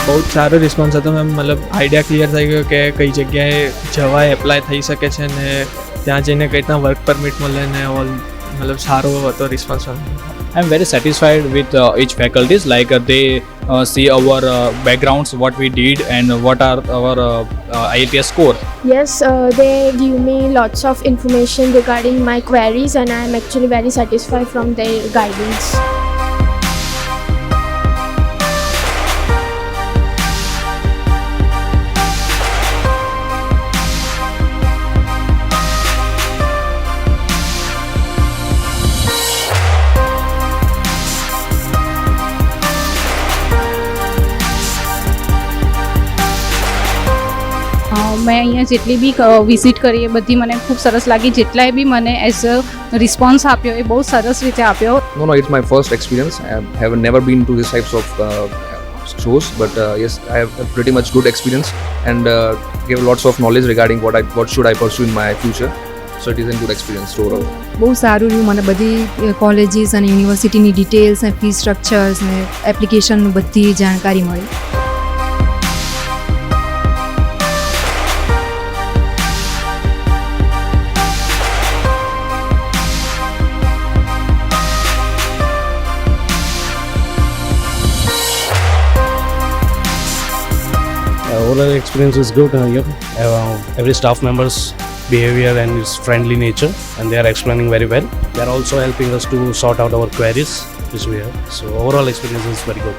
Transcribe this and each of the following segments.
બહુ જ સારો રિસ્પોન્સ હતો મેમ. મતલબ આઈડિયા ક્લિયર થઈ ગયો કે કઈ જગ્યાએ જવાય, એપ્લાય થઈ શકે છે ને ત્યાં જઈને કઈ રીતના વર્ક પરમિટ મળે ને ઓલ. મતલબ સારો હતો response. I'm very satisfied with each faculties. Like they see our backgrounds, what we did, and what are our IELTS score. Yes, they give me lots of information regarding my queries, and I am actually very satisfied from their guidance. મેં અહીંયા જેટલી બી visit કરી એ બધી મને ખૂબ સરસ લાગી. જેટલાએ બી મને એઝ અ રિસ્પોન્સ આપ્યો એ બહુ સરસ રીતે આપ્યો. No, it's my first experience. I have never been to these types of shows, but yes, I have a pretty much good experience and gave lots of knowledge regarding what should I pursue in my future. So it is a good experience overall. બહુ સારું રહ્યું. મને બધી colleges અને યુનિવર્સિટીની details અને fee structures ને એપ્લિકેશનનું બધી જાણકારી મળી. Overall experience is good here. Every staff member's behavior and his friendly nature, and they are explaining very well. They are also helping us to sort out our queries which we have. So overall experience is very good.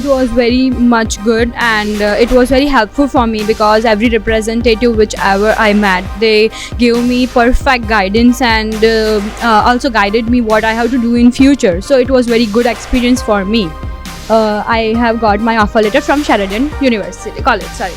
It was very much good, and it was very helpful for me because every representative whichever I met, they gave me perfect guidance and also guided me what I have to do in future. So it was very good experience for me. I have got my offer letter from Sheridan University College. Sorry.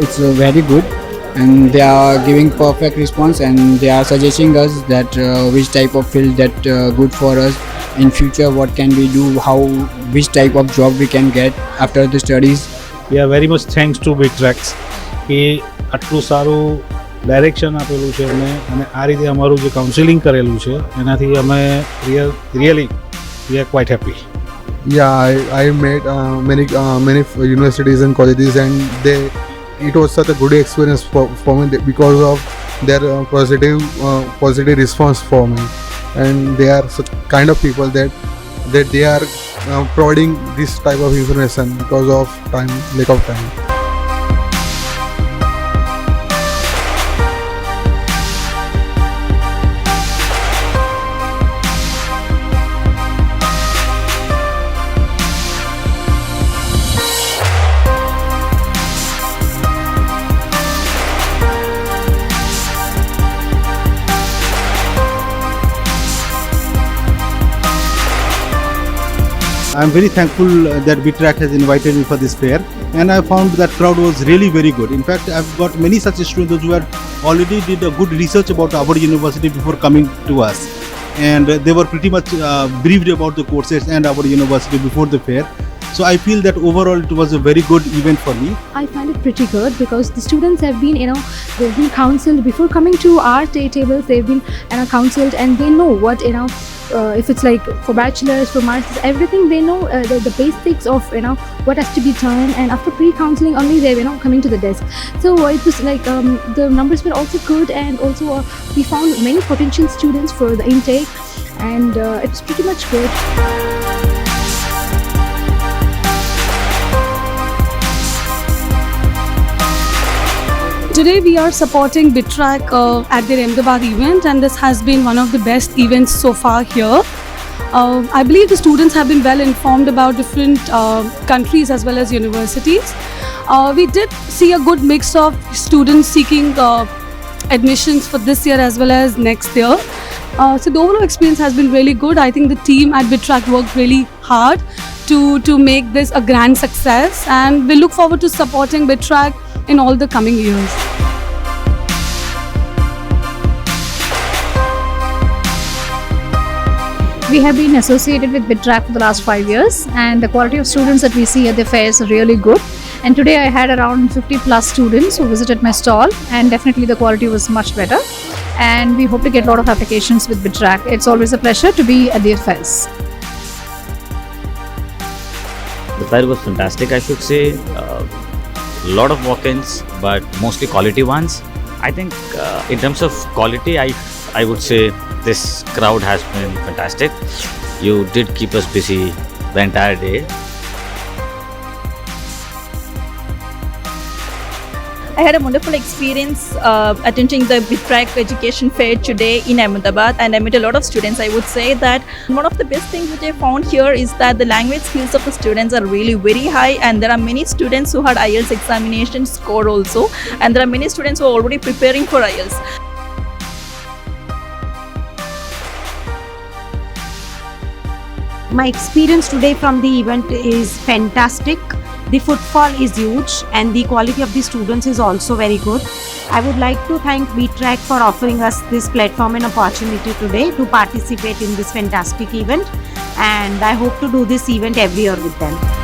It's very good, and they are giving perfect response, and they are suggesting us that which type of field that good for us in future, what can we do, which type of job we can get after the studies. We are very much thanks to BitTrax કે આટલું સારું direction આપેલું છે અમને, અને આ રીતે અમારું જે કાઉન્સિલિંગ કરેલું છે એનાથી અમે really we are quite happy. Yeah, I met many universities and colleges, and it was such a good experience for me because of their positive response for me, and they are such kind of people that they are providing this type of information because of lack of time. I'm very thankful that BitTrack has invited me for this fair, and I found that crowd was really very good. In fact, I've got many such students who had already did a good research about our university before coming to us, and they were pretty much briefed about the courses and our university before the fair. So I feel that overall it was a very good event for me. I find it pretty good because the students have been, they've been counseled before coming to our tables. They've been, counseled, and they know what, if it's like for bachelors, for masters, everything they know the basics of what has to be done, and after pre-counseling only they're coming to the desk. So it was like the numbers were also good, and also we found many potential students for the intake, and it was pretty much good. Today we are supporting BitTrack at their Ahmedabad event, and this has been one of the best events so far here. I believe the students have been well informed about different countries as well as universities. We did see a good mix of students seeking admissions for this year as well as next year. So the overall experience has been really good. I think the team at BitTrack worked really hard to make this a grand success, and we look forward to supporting BitTrack in all the coming years. We have been associated with BitTrack for the last 5 years, and the quality of students that we see at the fair is really good. And today I had around 50 plus students who visited my stall, and definitely the quality was much better. And we hope to get a lot of applications with BitTrack. It's always a pleasure to be at the fairs. The fair was fantastic, I should say. A lot of walk-ins, but mostly quality ones. I think in terms of quality, I would say this crowd has been fantastic. You did keep us busy the entire day. I had a wonderful experience attending the BitTrack Education Fair today in Ahmedabad, and I met a lot of students. I would say that one of the best things which I found here is that the language skills of the students are really very high, and there are many students who had IELTS examination score also, and there are many students who are already preparing for IELTS. My experience today from the event is fantastic. The footfall is huge and the quality of the students is also very good. I would like to thank BitTrack for offering us this platform and opportunity today to participate in this fantastic event, and I hope to do this event every year with them.